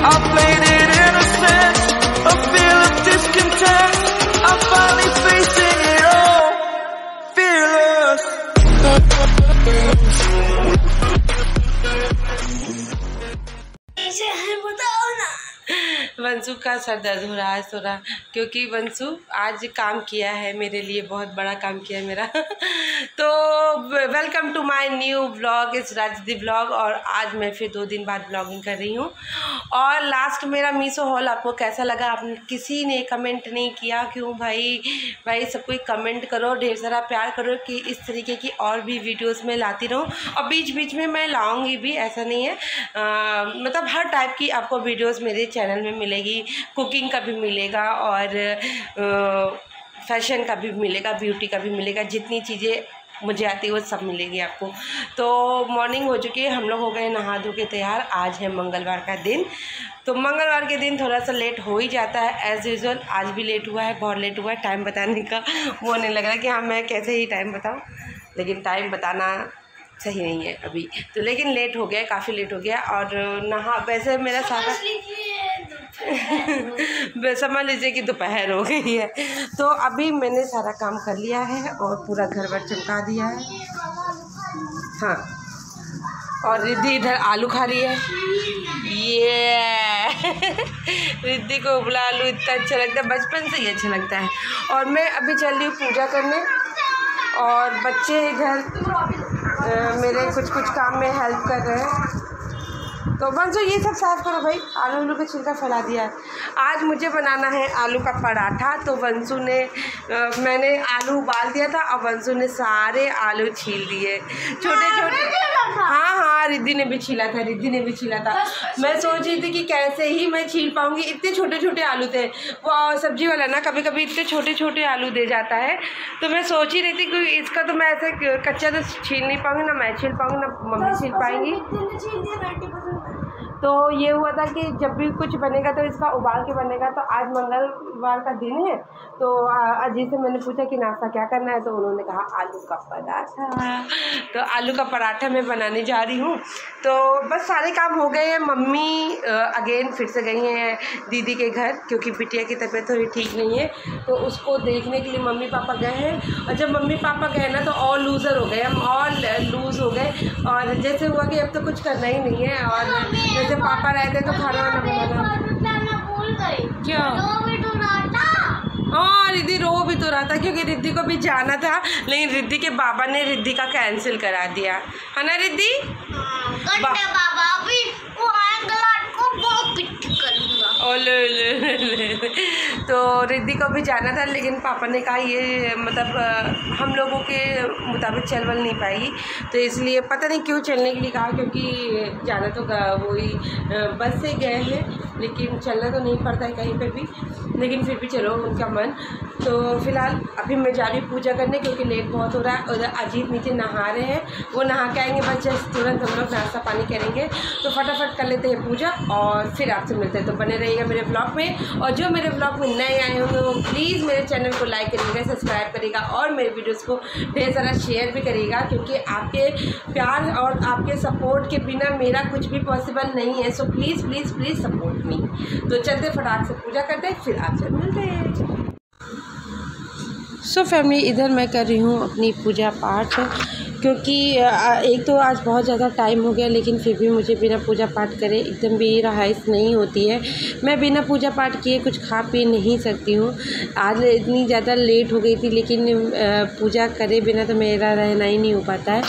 I played it innocent, a feel of discontent. I'm finally facing it all, fearless. Vanshu का sir दर्द हो रहा है थोड़ा, क्योंकि वंशु आज काम किया है मेरे लिए, बहुत बड़ा काम किया है मेरा। तो welcome to my new vlog, इस राजदी व्लॉग। और आज मैं फिर 2 दिन बाद व्लॉगिंग कर रही हूँ। और लास्ट मेरा मीशो हॉल आपको कैसा लगा? आपने किसी ने कमेंट नहीं किया, क्यों भाई सब कोई कमेंट करो, ढेर सारा प्यार करो कि इस तरीके की और भी वीडियोस में लाती रहूँ। और बीच बीच में मैं लाऊंगी भी, ऐसा नहीं है। मतलब हर टाइप की आपको वीडियोस मेरे चैनल में मिलेगी। कुकिंग का भी मिलेगा और फैशन का भी मिलेगा, ब्यूटी का भी मिलेगा। जितनी चीज़ें मुझे आती है वो सब मिलेगी आपको। तो मॉर्निंग हो चुकी है, हम लोग हो गए नहा धो के तैयार। आज है मंगलवार का दिन, तो मंगलवार के दिन थोड़ा सा लेट हो ही जाता है एज़ यूजुअल। आज भी लेट हुआ है, बहुत लेट हुआ है। टाइम बताने का वो नहीं लग रहा कि हाँ मैं कैसे ही टाइम बताऊँ, लेकिन टाइम बताना सही नहीं है अभी तो। लेकिन लेट हो गया, काफ़ी लेट हो गया। और नहा वैसे मेरा सारा समझ लीजिए कि दोपहर हो गई है। तो अभी मैंने सारा काम कर लिया है और पूरा घर वर चमका दिया है। हाँ, और रिद्धि इधर आलू खा रही है। ये रिद्धि को उबला आलू इतना अच्छा लगता है, बचपन से ही अच्छा लगता है। और मैं अभी चल रही हूँ पूजा करने, और बच्चे इधर मेरे कुछ काम में हेल्प कर रहे हैं। तो वंशु ये सब साफ़ करो भाई, आलू का छिलका फैला दिया है। आज मुझे बनाना है आलू का पराठा। तो वंशु ने मैंने आलू उबाल दिया था और वंशु ने सारे आलू छील दिए, छोटे छोटे। हाँ, रिद्धि ने भी छीला था। मैं सोच रही थी कि कैसे ही मैं छील पाऊंगी, इतने छोटे छोटे आलू थे। वो सब्जी वाला ना कभी कभी इतने छोटे छोटे आलू दे जाता है। तो मैं सोच ही रही थी कि इसका तो मैं ऐसे कच्चा तो छील नहीं पाऊंगी, ना मैं छील पाऊंगी ना मम्मी छील पाएंगी। तो ये हुआ था कि जब भी कुछ बनेगा तो इसका उबाल के बनेगा। तो आज मंगलवार का दिन है, तो अजीत से मैंने पूछा कि नाश्ता क्या करना है, तो उन्होंने कहा आलू का पराठा। तो आलू का पराठा मैं बनाने जा रही हूँ। तो बस सारे काम हो गए हैं। मम्मी अगेन फिर से गई हैं दीदी के घर, क्योंकि बिटिया की तबीयत थोड़ी ठीक नहीं है, तो उसको देखने के लिए मम्मी पापा गए हैं। और जब मम्मी पापा गए ना तो और लूज़र हो गए, हम और लूज़ हो गए। और जैसे हुआ कि अब तो कुछ करना ही नहीं है। और जैसे पापा रहते तो खाना वाना बनाना। क्या? हाँ, रिद्धि रो भी तो रहा था, क्योंकि रिद्धि को भी जाना था, लेकिन रिद्धि के बाबा ने रिद्धि का कैंसिल करा दिया है ना रिद्धि? बाबा भी वो को बहुत पिट करूंगा। ले। तो रिद्धि को भी जाना था, लेकिन पापा ने कहा ये मतलब हम लोगों के मुताबिक चल बल नहीं पाएगी, तो इसलिए पता नहीं क्यों चलने के लिए कहा, क्योंकि जाना तो वही बस से गए हैं, लेकिन चलना तो नहीं पड़ता है कहीं पे भी, लेकिन फिर भी चलो उनका मन। तो फिलहाल अभी मैं जा रही हूँ पूजा करने, क्योंकि लेट बहुत हो रहा है। उधर अजीत नीचे नहा रहे हैं, वो नहा के आएंगे, बस जस्ट तुरंत हम लोग नाश्ता पानी करेंगे। तो फटाफट कर लेते हैं पूजा और फिर आपसे मिलते हैं। तो बने रहिएगा मेरे ब्लॉग में। और जो मेरे ब्लॉग में नए आए होंगे वो प्लीज़ मेरे चैनल को लाइक करिएगा, सब्सक्राइब करिएगा और मेरे वीडियोज़ को ढेर सारा शेयर भी करिएगा, क्योंकि आपके प्यार और आपके सपोर्ट के बिना मेरा कुछ भी पॉसिबल नहीं है। So please please please support me. तो चलते फटाक से पूजा करते हैं, फिर आपसे मिलते हैं। सो फैमिली, इधर मैं कर रही हूँ अपनी पूजा पाठ, क्योंकि एक तो आज बहुत ज़्यादा टाइम हो गया, लेकिन फिर भी मुझे बिना पूजा पाठ करे एकदम भी रहाइश नहीं होती है। मैं बिना पूजा पाठ किए कुछ खा पी नहीं सकती हूँ। आज इतनी ज़्यादा लेट हो गई थी, लेकिन पूजा करे बिना तो मेरा रहना ही नहीं हो पाता है।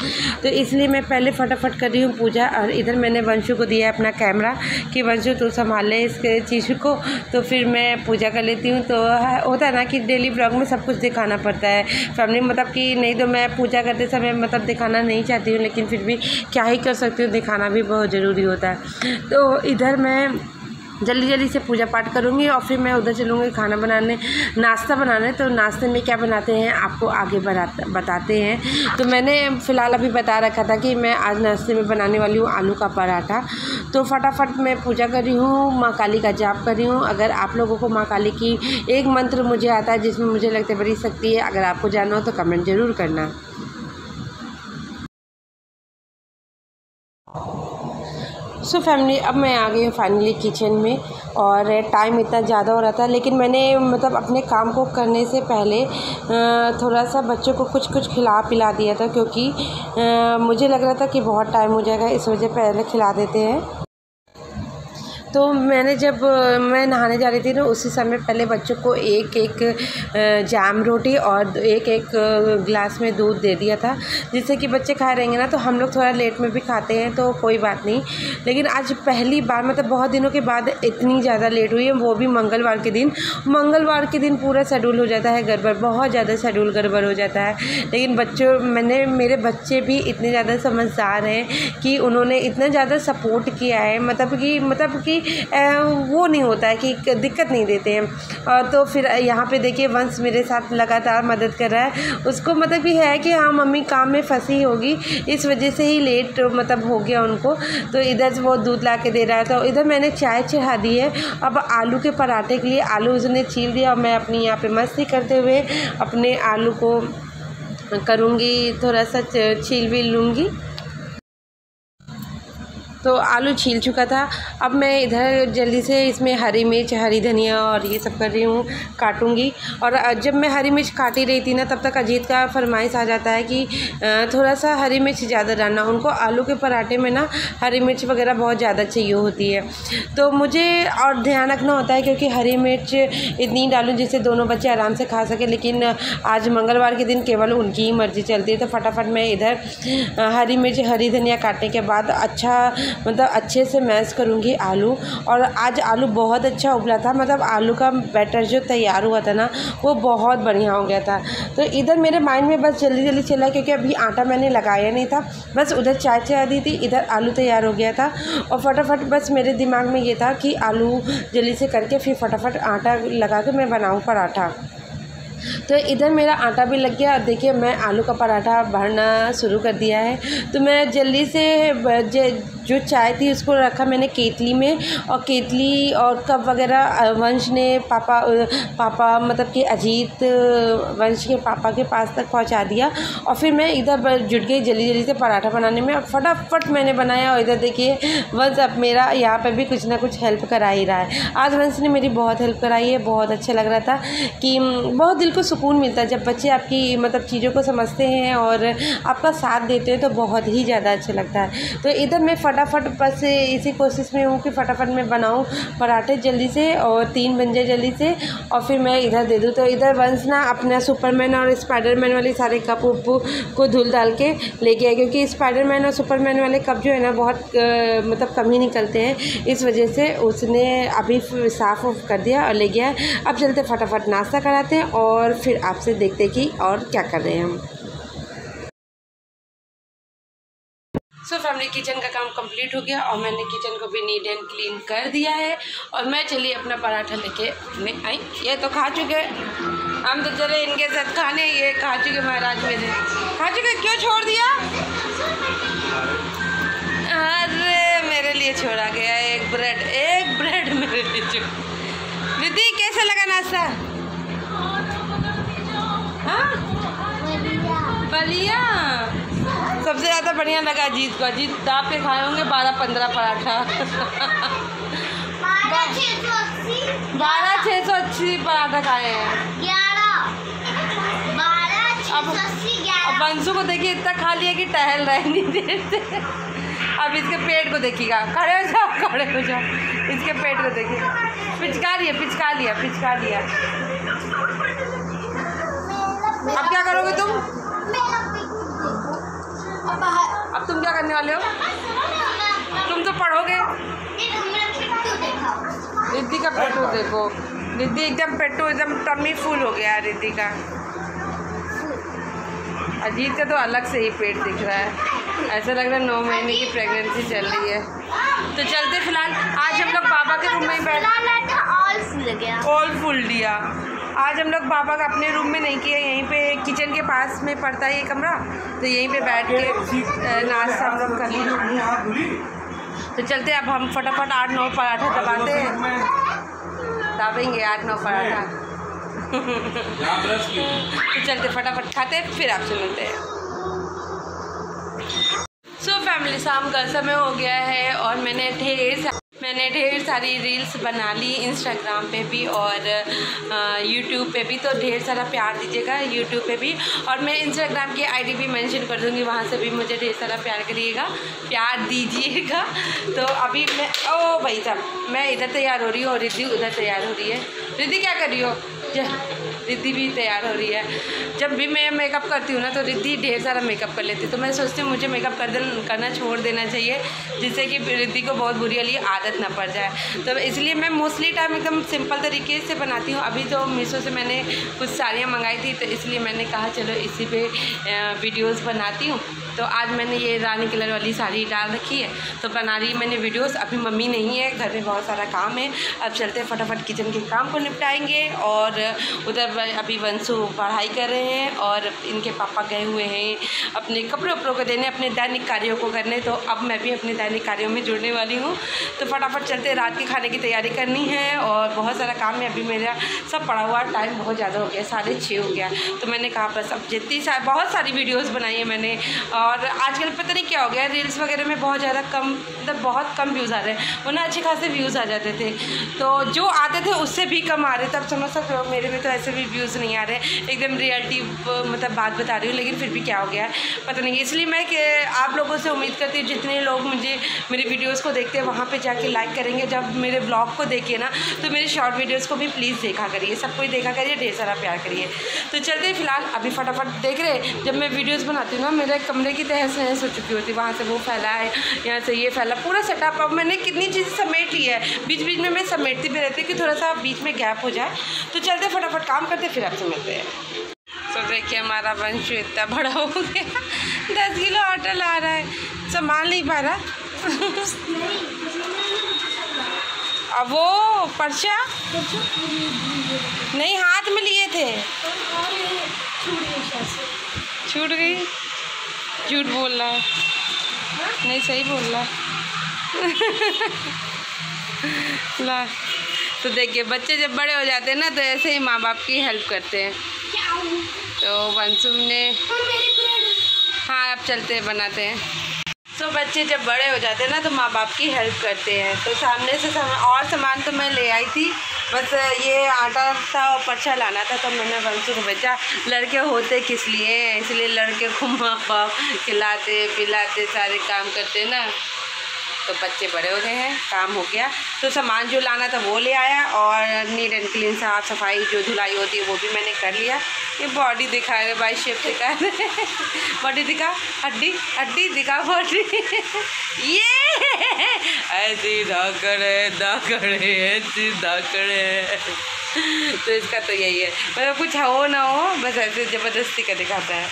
तो इसलिए मैं पहले फटाफट कर रही हूँ पूजा। और इधर मैंने वंशु को दिया है अपना कैमरा कि वंशु तू संभाल ले इस चीज़ को, तो फिर मैं पूजा कर लेती हूँ। तो होता है ना कि डेली ब्लॉग में सब कुछ दिखाना पड़ता है फैमिली, मतलब कि नहीं तो मैं पूजा करते समय मतलब दिखाना नहीं चाहती हूँ, लेकिन फिर भी क्या ही कर सकती हूँ, दिखाना भी बहुत ज़रूरी होता है। तो इधर मैं जल्दी से पूजा पाठ करूँगी और फिर मैं उधर चलूँगी खाना बनाने, नाश्ता बनाने। तो नाश्ते में क्या बनाते हैं आपको आगे बताते हैं। तो मैंने फ़िलहाल अभी बता रखा था कि मैं आज नाश्ते में बनाने वाली हूँ आलू का पराठा। तो फटाफट मैं पूजा कर रही हूँ, माँ काली का जाप कर रही हूँ। अगर आप लोगों को माँ काली की एक मंत्र मुझे आता है जिसमें मुझे लगता है बड़ी शक्ति है, अगर आपको जानना हो तो कमेंट ज़रूर करना। सो फैमिली, अब मैं आ गई हूँ फाइनली किचन में और टाइम इतना ज़्यादा हो रहा था, लेकिन मैंने मतलब अपने काम को करने से पहले थोड़ा सा बच्चों को कुछ खिला पिला दिया था, क्योंकि मुझे लग रहा था कि बहुत टाइम हो जाएगा, इस वजह पहले खिला देते हैं। तो मैंने जब मैं नहाने जा रही थी ना, उसी समय पहले बच्चों को एक जाम रोटी और एक गिलास में दूध दे दिया था, जिससे कि बच्चे खाए रहेंगे ना। तो हम लोग थोड़ा लेट में भी खाते हैं तो कोई बात नहीं, लेकिन आज पहली बार मतलब बहुत दिनों के बाद इतनी ज़्यादा लेट हुई है, वो भी मंगलवार के दिन। मंगलवार के दिन पूरा शेड्यूल हो जाता है गड़बड़, बहुत ज़्यादा शेड्यूल गड़बड़ हो जाता है। लेकिन मेरे बच्चे भी इतने ज़्यादा समझदार हैं कि उन्होंने इतना ज़्यादा सपोर्ट किया है, मतलब कि वो नहीं होता है कि दिक्कत नहीं देते हैं। तो फिर यहाँ पे देखिए वंश मेरे साथ लगातार मदद कर रहा है। उसको मतलब कि है कि हाँ मम्मी काम में फंसी होगी, इस वजह से ही लेट मतलब हो गया उनको। तो इधर से वो दूध ला के दे रहा है, तो इधर मैंने चाय चढ़ा दी है। अब आलू के पराठे के लिए आलू उसने छील दिया और मैं अपनी यहाँ पे मस्ती करते हुए अपने आलू को करूँगी, थोड़ा सा छील भी लूँगी। तो आलू छील चुका था। अब मैं इधर जल्दी से इसमें हरी मिर्च, हरी धनिया और ये सब कर रही हूँ, काटूँगी। और जब मैं हरी मिर्च काट ही रही थी ना, तब तक अजीत का फरमाइश आ जाता है कि थोड़ा सा हरी मिर्च ज़्यादा डालना। उनको आलू के पराठे में ना हरी मिर्च वगैरह बहुत ज़्यादा चाहिए होती है, तो मुझे और ध्यान रखना होता है, क्योंकि हरी मिर्च इतनी डालूँ जिससे दोनों बच्चे आराम से खा सकें। लेकिन आज मंगलवार के दिन केवल उनकी ही मर्ज़ी चलती है। तो फटाफट मैं इधर हरी मिर्च, हरी धनिया काटने के बाद मतलब अच्छे से मैश करूँगी आलू। और आज आलू बहुत अच्छा उबला था, मतलब आलू का बैटर जो तैयार हुआ था ना, वो बहुत बढ़िया हो गया था। तो इधर मेरे माइंड में बस जल्दी चला, क्योंकि अभी आटा मैंने लगाया नहीं था, बस उधर चाय चढ़ा दी थी, इधर आलू तैयार हो गया था। और फटाफट बस मेरे दिमाग में ये था कि आलू जल्दी से करके फिर फटाफट आटा लगा के मैं बनाऊँ पराठा। तो इधर मेरा आटा भी लग गया। देखिए मैं आलू का पराठा भरना शुरू कर दिया है। तो मैं जल्दी से जो चाय थी उसको रखा मैंने केतली में, और केतली और कप वगैरह वंश ने पापा मतलब कि अजीत वंश के पापा के पास तक पहुंचा दिया। और फिर मैं इधर जुट गई जल्दी से पराठा बनाने में, और फटाफट मैंने बनाया। और इधर देखिए वंश अब मेरा यहाँ पर भी कुछ ना कुछ हेल्प करा ही रहा है। आज वंश ने मेरी बहुत हेल्प कराई है, बहुत अच्छा लग रहा था कि बहुत दिल को सुकून मिलता है जब बच्चे आपकी मतलब चीज़ों को समझते हैं और आपका साथ देते हैं, तो बहुत ही ज़्यादा अच्छा लगता है। तो इधर मैं फटाफट बस इसी कोशिश में हूँ कि फटाफट मैं बनाऊँ पराठे जल्दी से और 3 बन जाए जल्दी से, और फिर मैं इधर दे दूँ। तो इधर वंश ना अपना सुपरमैन और स्पाइडरमैन वाले सारे कप उप को धुल डाल के ले गया, क्योंकि स्पाइडरमैन और सुपरमैन वाले कप जो है ना बहुत मतलब कम ही निकलते हैं, इस वजह से उसने अभी साफ़ कर दिया और ले गया। अब चलते फटाफट नाश्ता कराते हैं और फिर आपसे देखते कि और क्या कर रहे हैं हम। सो फैमिली, किचन का काम कंप्लीट हो गया और मैंने किचन को भी नीट एंड क्लीन कर दिया है। और मैं चली अपना पराठा लेके अपने आई। ये तो खा चुके, हम तो चले इनके साथ खाने, ये खा चुके महाराज मेरे खा चुके। क्यों छोड़ दिया? अरे मेरे लिए छोड़ा गया एक ब्रेड मेरे लिए छोड़। दीदी कैसा लगा नाश्ता? बढ़िया, सबसे ज़्यादा बढ़िया लगा अजीत को। अजीत दाब के खाए होंगे 12-15 पराठा। 12,680 पराठा खाए हैं। 12,680। अब वंशु को देखिए इतना खा लिया कि टहल रहे नहीं देते। अब इसके पेट को देखिएगा, खड़े हो जाओ, इसके पेट को देखिए। पिचका लिया। अब क्या करोगे तुम? अब तुम क्या करने वाले हो? तुम तो पढ़ोगे। रिद्धि का पेटू देखो, रिद्धि एकदम टम्मी फुल हो गया रिद्धि का। अजीत का तो अलग से ही पेट दिख रहा है, ऐसा लग रहा है 9 महीने की प्रेगनेंसी चल रही है। तो चलते फिलहाल आज हम लोग बाबा के रूम में ही बैठे, ऑल फुल दिया। आज हम लोग बाबा का अपने रूम में नहीं किया, यहीं पे किचन के पास में पड़ता है ये कमरा, तो यहीं पे बैठ के नाश्ता हम लोग कर लिया। तो चलते अब हम फटाफट 8-9 पराठा दबाते हैं, दाबेंगे 8-9 पराठा। तो चलते फटाफट खाते फिर आपसे मिलते हैं। सो फैमिली, शाम का समय हो गया है और मैंने ढेर सारी रील्स बना ली इंस्टाग्राम पे भी और यूट्यूब पे भी। तो ढेर सारा प्यार दीजिएगा यूट्यूब पे भी, और मैं इंस्टाग्राम की आईडी भी मेंशन कर दूँगी, वहाँ से भी मुझे ढेर सारा प्यार दीजिएगा। तो अभी मैं भाई साहब, मैं इधर तैयार हो रही हूँ और रिद्धि उधर तैयार हो रही है। रिद्धि क्या कर रही हो? रिद्धि भी तैयार हो रही है। जब भी मैं मेकअप करती हूँ ना तो रिद्धि ढेर सारा मेकअप कर लेती है। तो मैं सोचती हूँ मुझे मेकअप करना छोड़ देना चाहिए, जिससे कि रिद्धि को बहुत बुरी वाली आदत ना पड़ जाए। तो इसलिए मैं मोस्टली टाइम एकदम सिंपल तरीके से बनाती हूँ। अभी तो मीशो से मैंने कुछ साड़ियाँ मंगाई थी, तो इसलिए मैंने कहा चलो इसी पे वीडियोस बनाती हूँ। तो आज मैंने ये रानी कलर वाली साड़ी डाल रखी है, तो बना रही मैंने वीडियोस। अभी मम्मी नहीं है, घर में बहुत सारा काम है। अब चलते फटाफट किचन के काम को निपटाएंगे। और उधर अभी वंशु पढ़ाई कर रहे हैं और इनके पापा गए हुए हैं अपने कपड़े को देने, अपने दैनिक कार्यों को करने। तो अब मैं भी अपने दैनिक कार्यों में जुड़ने वाली हूँ। तो फटाफट चलते, रात के खाने की तैयारी करनी है और बहुत सारा काम है। अभी मेरा सब पड़ा हुआ, टाइम बहुत ज़्यादा हो गया, 6:30 हो गया। तो मैंने कहा बस अब बहुत सारी वीडियोज़ बनाई है मैंने। और आजकल पता नहीं क्या हो गया, रील्स वगैरह में बहुत ज़्यादा कम, मतलब बहुत कम व्यूज़ आ रहे हैं। वरना अच्छे खासे व्यूज़ आ जाते थे, तो जो आते थे उससे भी कम आ रहे थे। अब समझ सकते हो मेरे में तो ऐसे भी व्यूज़ नहीं आ रहे, एकदम रियलिटी मतलब बात बता रही हूँ। लेकिन फिर भी क्या हो गया है पता नहीं। इसलिए मैं आप लोगों से उम्मीद करती हूँ जितने लोग मुझे मेरी वीडियोस को देखते हैं वहाँ पे जाके लाइक करेंगे। जब मेरे ब्लॉग को देखिए ना तो मेरे शॉर्ट वीडियोस को भी प्लीज़ देखा करिए, सब कोई देखा करिए, ढेर सारा प्यार करिए। तो चलते फिलहाल अभी फटाफट देख रहे, जब मैं वीडियोज़ बनाती हूँ ना मेरे कमरे की तहस नहस हो चुकी होती, वहाँ से वो फैला है, यहाँ से ये फैला, पूरा सेटअप। अब मैंने कितनी चीज़ें समेट ली है, बीच बीच में मैं समेटती भी रहती कि थोड़ा सा बीच में गैप हो जाए। तो चलते फटाफट काम करते फिर आपसे मिलते हैं। तो देखिए हमारा वंशु इतना बड़ा हो गया, 10 किलो आटा ला रहा है, संभाल नहीं पा रहा। अब वो पर्चा नहीं हाथ में लिए थे, छूट गई। झूठ बोल रहा है, नहीं सही बोल रहा ला। तो देखिए बच्चे जब बड़े हो जाते हैं ना तो ऐसे ही माँ बाप की हेल्प करते हैं। तो वंशु ने हाँ अब चलते हैं बनाते हैं। तो बच्चे जब बड़े हो जाते हैं ना तो माँ बाप की हेल्प करते हैं। तो सामने से और सामान तो मैं ले आई थी, बस ये आटा था और पर्चा लाना था। तो मैंने वंशु को भेजा, लड़के होते किस लिए हैं, इसलिए लड़के को माँ बाप खिलाते पिलाते सारे काम करते ना। तो बच्चे बड़े हो गए हैं, काम हो गया। तो सामान जो लाना था वो ले आया और नीट एंड क्लीन साफ सफाई जो धुलाई होती है वो भी मैंने कर लिया। ये बॉडी दिखा रहे भाई, शेप दिखा रहे, बॉडी दिखा, हड्डी दिखा बॉडी। ये ऐसी धाकड़े ऐसी धाकड़े। तो इसका तो यही है, मतलब कुछ हो ना हो बस ऐसे ज़बरदस्ती का दिखाता है।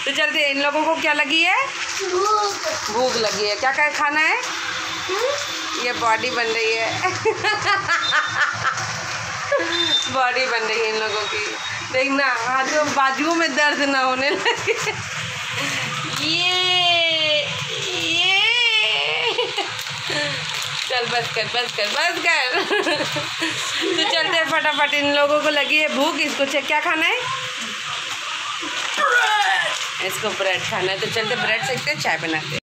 तो चलते, इन लोगों को क्या लगी है? भूख लगी है। क्या क्या खाना है? ये बॉडी बन रही है बॉडी बन रही है इन लोगों की, देखना हाथों बाजुओं में दर्द ना होने लगे। ये चल बस कर तो चलते हैं फटाफट, इन लोगों को लगी है भूख। इसको क्या खाना है? इसको ब्रेड खाना है। तो चलते ब्रेड सेकते, चाय बनाते।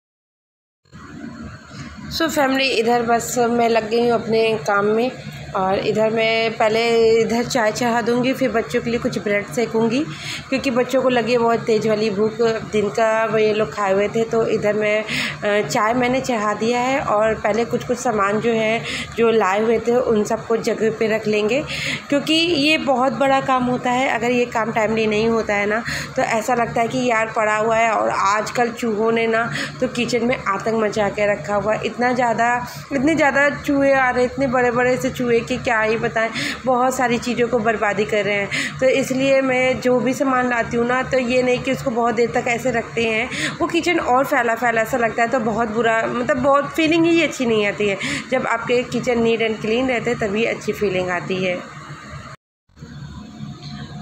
सो फैमिली, इधर बस मैं लग गई हूँ अपने काम में और इधर मैं पहले इधर चाय चढ़ा दूँगी, फिर बच्चों के लिए कुछ ब्रेड सेकूँगी क्योंकि बच्चों को लगी बहुत तेज़ वाली भूख, दिन का वो ये लोग खाए हुए थे। तो इधर मैं चाय मैंने चढ़ा दिया है और पहले कुछ सामान जो है जो लाए हुए थे उन सबको जगह पे रख लेंगे क्योंकि ये बहुत बड़ा काम होता है। अगर ये काम टाइमली नहीं होता है ना तो ऐसा लगता है कि यार पड़ा हुआ है। और आजकल चूहों ने ना तो किचन में आतंक मचा के रखा हुआ है, इतने ज़्यादा चूहे आ रहे हैं, इतने बड़े बड़े से चूहे कि क्या ही बताएं, बहुत सारी चीज़ों को बर्बादी कर रहे हैं। तो इसलिए मैं जो भी सामान लाती हूँ ना तो ये नहीं कि उसको बहुत देर तक ऐसे रखते हैं, वो किचन और फैला ऐसा लगता है। तो बहुत बुरा, मतलब बहुत फीलिंग ही अच्छी नहीं आती है। जब आपके किचन नीट एंड क्लीन रहते हैं तभी अच्छी फीलिंग आती है।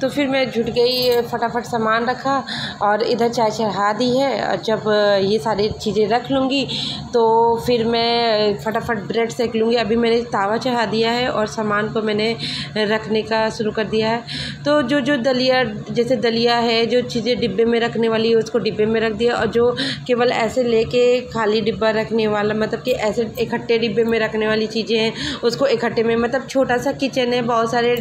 तो फिर मैं झुट गई, फटाफट सामान रखा और इधर चाय चढ़ा दी है। जब ये सारी चीज़ें रख लूँगी तो फिर मैं फटाफट ब्रेड सेक लूँगी। अभी मैंने तावा चढ़ा दिया है और सामान को मैंने रखने का शुरू कर दिया है। तो जो दलिया, जैसे दलिया है, जो चीज़ें डिब्बे में रखने वाली है उसको डिब्बे में रख दिया, और जो केवल ऐसे लेके खाली डिब्बा रखने वाला, मतलब कि ऐसे इकट्ठे डिब्बे में रखने वाली चीज़ें हैं उसको इकट्ठे में, मतलब छोटा सा किचन है, बहुत सारे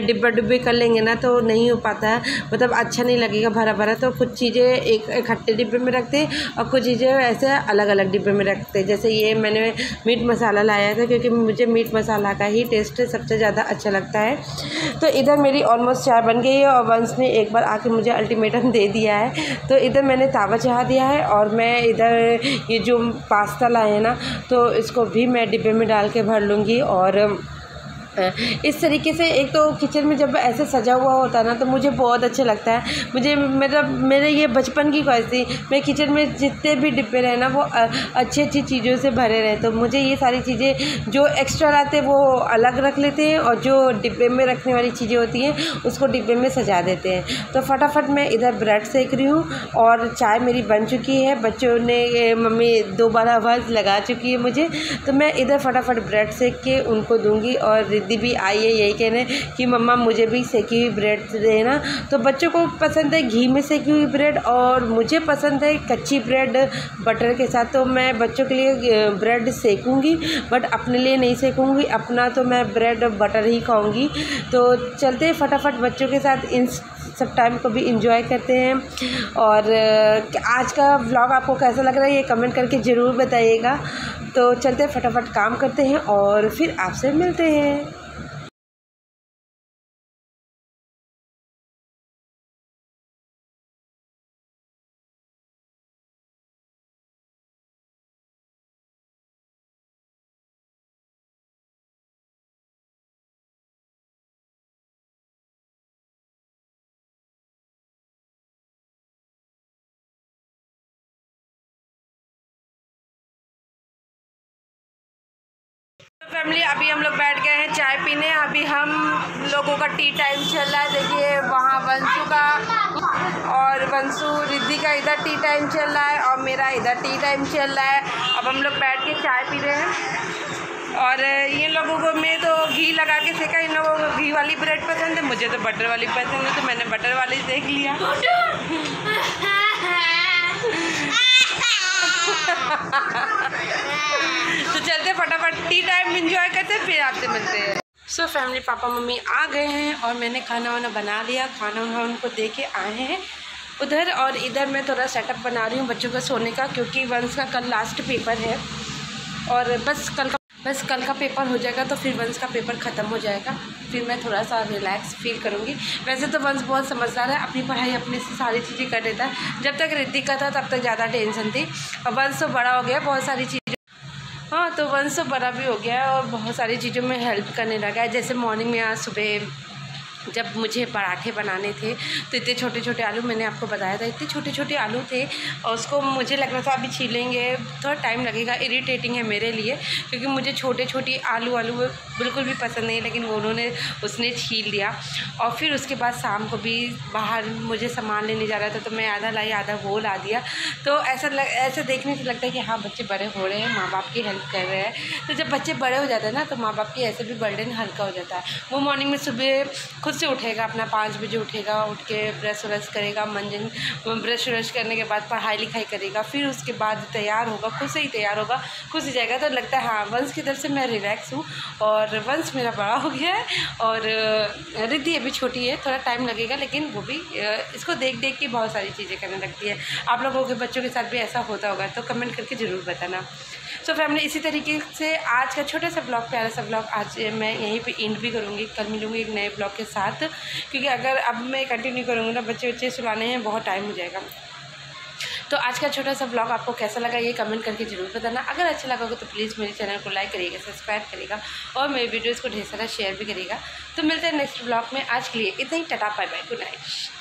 डिब्बे कर लेंगे ना तो नहीं हो पाता है, मतलब अच्छा नहीं लगेगा भरा भरा। तो कुछ चीज़ें एक इकट्ठे डिब्बे में रखते हैं और कुछ चीज़ें ऐसे अलग अलग डिब्बे में रखते हैं। जैसे ये मैंने मीट मसाला लाया था क्योंकि मुझे मीट मसाला का ही टेस्ट सबसे ज़्यादा अच्छा लगता है। तो इधर मेरी ऑलमोस्ट चाय बन गई है और वंश ने एक बार आके मुझे अल्टीमेटम दे दिया है। तो इधर मैंने तावा चढ़ा दिया है और मैं इधर ये जो पास्ता लाए हैं ना तो इसको भी मैं डिब्बे में डाल के भर लूँगी। और इस तरीके से एक तो किचन में जब ऐसे सजा हुआ होता है ना तो मुझे बहुत अच्छा लगता है। मुझे मतलब मेरे ये बचपन की ख्वाहिश थी, मैं किचन में जितने भी डिब्बे रहे ना वो अच्छी अच्छी चीज़ों से भरे रहे। तो मुझे ये सारी चीज़ें जो एक्स्ट्रा रहते वो अलग रख लेते हैं और जो डिब्बे में रखने वाली चीज़ें होती हैं उसको डिब्बे में सजा देते हैं। तो फटाफट मैं इधर ब्रेड सेक रही हूँ और चाय मेरी बन चुकी है। बच्चों ने, मम्मी 2 बार आवाज़ लगा चुकी है मुझे, तो मैं इधर फटाफट ब्रेड सेक के उनको दूँगी। और रिद्धि भी आई है यही कहने कि मम्मा मुझे भी सेकी हुई ब्रेड देना। तो बच्चों को पसंद है घी में सेकी हुई ब्रेड और मुझे पसंद है कच्ची ब्रेड बटर के साथ। तो मैं बच्चों के लिए ब्रेड सेकूँगी बट अपने लिए नहीं सेकूँगी, अपना तो मैं ब्रेड बटर ही खाऊँगी। तो चलते हैं फटाफट बच्चों के साथ इन सब टाइम को भी इंजॉय करते हैं। और आज का व्लॉग आपको कैसा लग रहा है ये कमेंट करके ज़रूर बताइएगा। तो चलते हैं फटाफट काम करते हैं और फिर आपसे मिलते हैं। फैमिली अभी हम लोग बैठ गए हैं चाय पीने। अभी हम लोगों का टी टाइम चल रहा है। देखिए वहाँ वंशु का और वंशु रिद्धि का इधर टी टाइम चल रहा है और मेरा इधर टी टाइम चल रहा है। अब हम लोग बैठ के चाय पी रहे हैं। और ये लोगों को मैं तो घी लगा के सेका, इन लोगों को घी वाली ब्रेड पसंद है, मुझे तो बटर वाली पसंद है, तो मैंने बटर वाली सेक लिया। तो चलते फटाफट टी टाइम एंजॉय करते फिर आपसे मिलते हैं। सो फैमिली पापा मम्मी आ गए हैं और मैंने खाना वाना बना लिया। खाना वाना उनको दे के आए हैं उधर। और इधर मैं थोड़ा सेटअप बना रही हूँ बच्चों का सोने का, क्योंकि वंश का कल लास्ट पेपर है और बस कल का पेपर हो जाएगा तो फिर वंश का पेपर ख़त्म हो जाएगा, फिर मैं थोड़ा सा रिलैक्स फील करूँगी। वैसे तो वंश बहुत समझदार है, अपनी पढ़ाई अपने से सारी चीज़ें कर लेता है। जब तक रिद्धि का था तब तक ज़्यादा टेंशन थी, और वंश तो बड़ा हो गया, बहुत सारी चीज़ें, हाँ तो वंश तो बड़ा भी हो गया है और बहुत सारी चीज़ों में हेल्प करने लगा है। जैसे मॉर्निंग में आज सुबह जब मुझे पराठे बनाने थे तो इतने छोटे छोटे आलू, मैंने आपको बताया था इतने छोटे छोटे आलू थे और उसको मुझे लग रहा था अभी छीलेंगे थोड़ा टाइम लगेगा। इरिटेटिंग है मेरे लिए क्योंकि मुझे छोटे छोटे आलू बिल्कुल भी पसंद नहीं, लेकिन उसने छील दिया। और फिर उसके बाद शाम को भी बाहर मुझे सामान लेने जा रहा था तो मैं आधा लाई आधा वो ला दिया। तो ऐसा देखने से लगता है कि हाँ बच्चे बड़े हो रहे हैं, माँ बाप की हेल्प कर रहे हैं। तो जब बच्चे बड़े हो जाते हैं ना तो माँ बाप की ऐसे भी बर्डन हल्का हो जाता है। वो मॉर्निंग में सुबह खुद से उठेगा, अपना 5 बजे उठेगा, उठ के ब्रश व्रश करेगा, ब्रश व्रश करने के बाद पढ़ाई लिखाई करेगा, फिर उसके बाद तैयार होगा, खुद से ही तैयार होगा, खुद से जाएगा। तो लगता है हाँ वंश की तरफ से मैं रिलैक्स हूँ और वंश मेरा बड़ा हो गया है और रिद्धि अभी छोटी है, थोड़ा टाइम लगेगा, लेकिन वो भी इसको देख देख के बहुत सारी चीज़ें करने लगती है। आप लोगों के बच्चों के साथ भी ऐसा होता होगा तो कमेंट करके ज़रूर बताना। सो फैमिली इसी तरीके से आज का छोटा सा ब्लॉग, प्यारा सा ब्लॉग आज मैं यहीं पे एंड भी करूँगी। कल मिलूँगी एक नए ब्लॉग के साथ, क्योंकि अगर अब मैं कंटिन्यू करूँगी ना बच्चे सुलाने हैं बहुत टाइम हो जाएगा। तो आज का छोटा सा ब्लॉग आपको कैसा लगा ये कमेंट करके ज़रूर बताना। अगर अच्छा लगा तो प्लीज़ मेरे चैनल को लाइक करिएगा, सब्सक्राइब करिएगा और मेरे वीडियोज़ को ढेर सारा शेयर भी करिएगा। तो मिलते हैं नेक्स्ट ब्लॉग में। आज के लिए इतना ही, tata bye bye, good night.